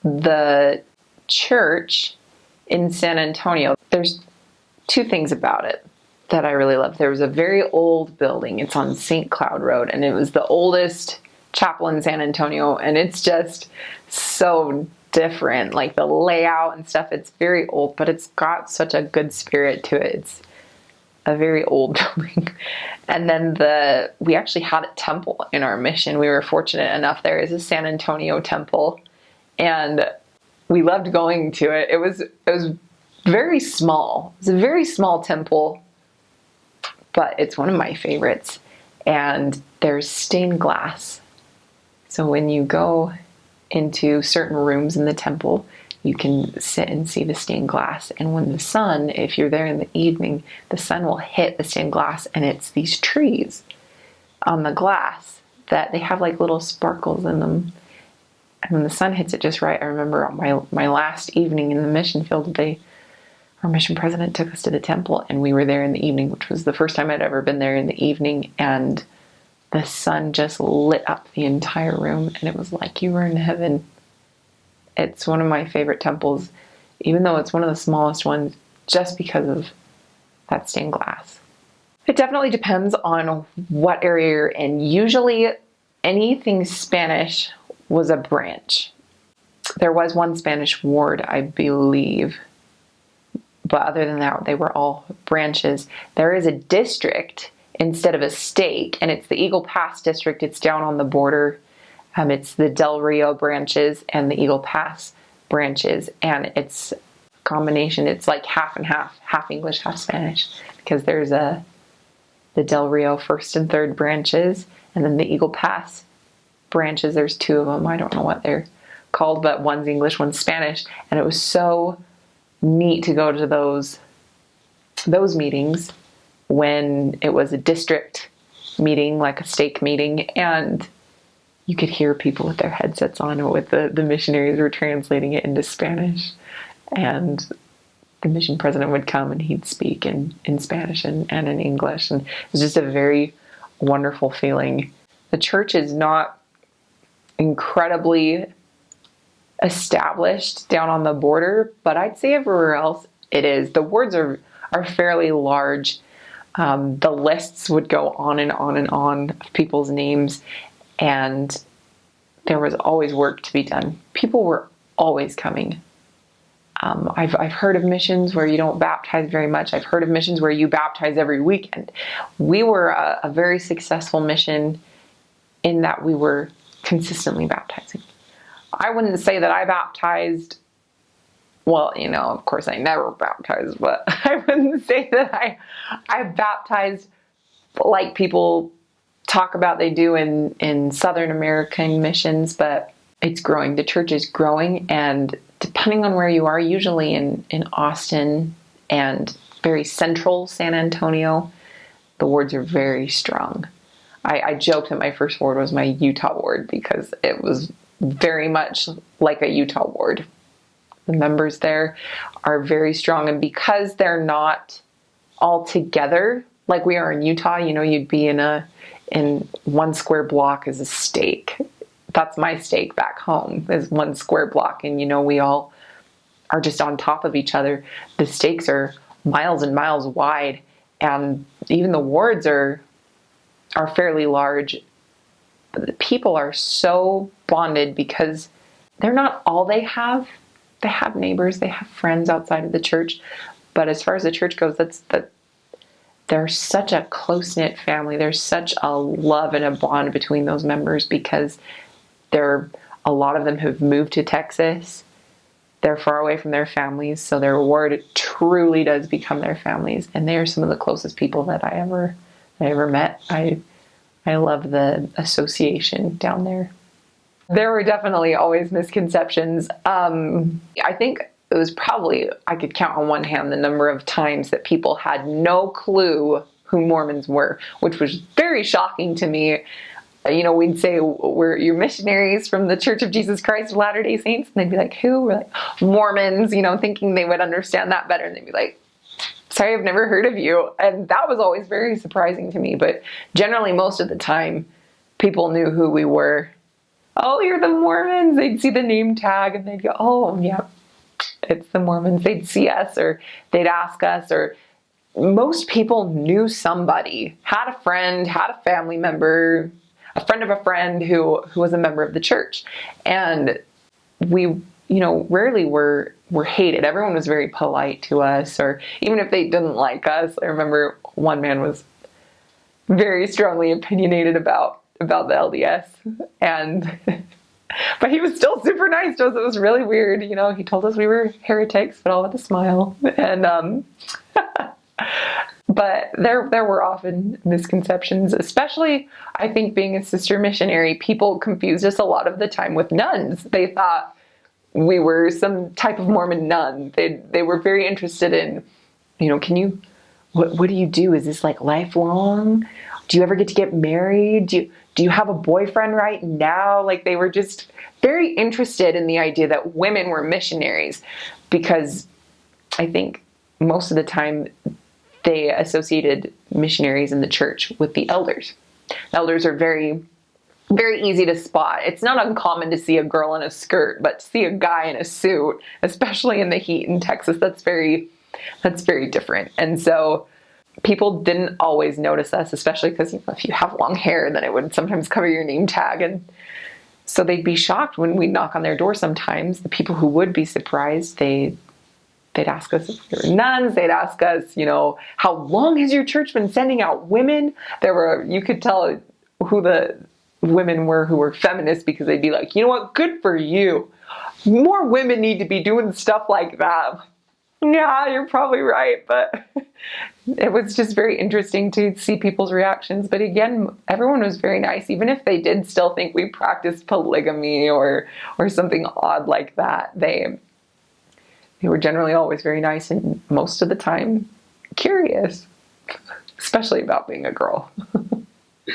The church in San Antonio, there's two things about it that I really love. There was a very old building. It's on St. Cloud Road, and it was the oldest chapel in San Antonio, and it's just so different. Like the layout and stuff, it's very old, but it's got such a good spirit to it. It's a very old building. And then we actually had a temple in our mission. We were fortunate enough. There is a San Antonio temple, and we loved going to it. It was very small. It's a very small temple, but it's one of my favorites. And there's stained glass. So when you go into certain rooms in the temple, you can sit and see the stained glass. And when the sun, if you're there in the evening, the sun will hit the stained glass, and it's these trees on the glass that they have like little sparkles in them. And when the sun hits it just right, I remember on my last evening in the mission field, our mission president took us to the temple, and we were there in the evening, which was the first time I'd ever been there in the evening, and the sun just lit up the entire room, and it was like you were in heaven. It's one of my favorite temples, even though it's one of the smallest ones, just because of that stained glass. It definitely depends on what area you're in. Usually anything Spanish was a branch. There was one Spanish ward, I believe, but other than that, they were all branches. There is a district instead of a stake, and it's the Eagle Pass district. It's down on the border. It's the Del Rio branches and the Eagle Pass branches, and it's a combination. It's like half and half English, half Spanish, because there's the Del Rio first and third branches, and then the Eagle Pass branches. There's two of them. I don't know what they're called, but one's English, one's Spanish, and it was so neat to go to those meetings when it was a district meeting, like a stake meeting, and you could hear people with their headsets on, with the missionaries were translating it into Spanish, and the mission president would come and he'd speak in Spanish and in English, and it was just a very wonderful feeling. The church is not incredibly established down on the border, but I'd say everywhere else it is. The wards are fairly large. The lists would go on and on and on of people's names, and there was always work to be done. People were always coming. I've heard of missions where you don't baptize very much. I've heard of missions where you baptize every weekend. We were a very successful mission in that we were consistently baptizing. I wouldn't say that I baptized, well, of course I never baptized, but I wouldn't say that I baptized like people talk about they do in Southern American missions, but it's growing. The church is growing, and depending on where you are, usually in Austin and very central San Antonio, the wards are very strong. I joked that my first ward was my Utah ward because it was very much like a Utah ward. The members there are very strong, and because they're not all together like we are in Utah, you'd be in one square block as a stake. That's my stake back home, is one square block, and we all are just on top of each other. The stakes are miles and miles wide, and even the wards are fairly large. But the people are so bonded because they're not all they have. They have neighbors, they have friends outside of the church, but as far as the church goes, they're such a close-knit family. There's such a love and a bond between those members because a lot of them have moved to Texas. They're far away from their families, so their ward truly does become their families, and they are some of the closest people that I ever met. I love the association down there. There were definitely always misconceptions. I think it was probably, I could count on one hand the number of times that people had no clue who Mormons were, which was very shocking to me. We'd say, you're missionaries from the Church of Jesus Christ of Latter-day Saints. And they'd be like, who? We're like, Mormons, thinking they would understand that better. And they'd be like, sorry, I've never heard of you. And that was always very surprising to me. But generally, most of the time, people knew who we were. oh, you're the Mormons. They'd see the name tag and they'd go, oh, yeah, it's the Mormons. They'd see us or they'd ask us, or most people knew somebody, had a friend, had a family member, a friend of a friend who was a member of the church. And we, rarely were hated. Everyone was very polite to us, or even if they didn't like us. I remember one man was very strongly opinionated about the LDS, and but he was still super nice to us. It was really weird. He told us we were heretics, but all with a smile. And but there were often misconceptions, especially I think being a sister missionary, people confused us a lot of the time with nuns. They thought we were some type of Mormon nun. They were very interested in, what do you do? Is this like lifelong? Do you ever get married? Do you have a boyfriend right now? Like, they were just very interested in the idea that women were missionaries, because I think most of the time they associated missionaries in the church with the elders. Elders are very, very easy to spot. It's not uncommon to see a girl in a skirt, but to see a guy in a suit, especially in the heat in Texas, that's very different. And so people didn't always notice us, especially because if you have long hair, then it would sometimes cover your name tag. And so they'd be shocked when we knock on their door sometimes. The people who would be surprised, they'd ask us if we were nuns. They'd ask us, how long has your church been sending out women? You could tell who the women were who were feminists, because they'd be like, you know what, good for you. More women need to be doing stuff like that. Yeah, you're probably right, but it was just very interesting to see people's reactions. But again, everyone was very nice, even if they did still think we practiced polygamy or something odd like that. They were generally always very nice, and most of the time curious, especially about being a girl.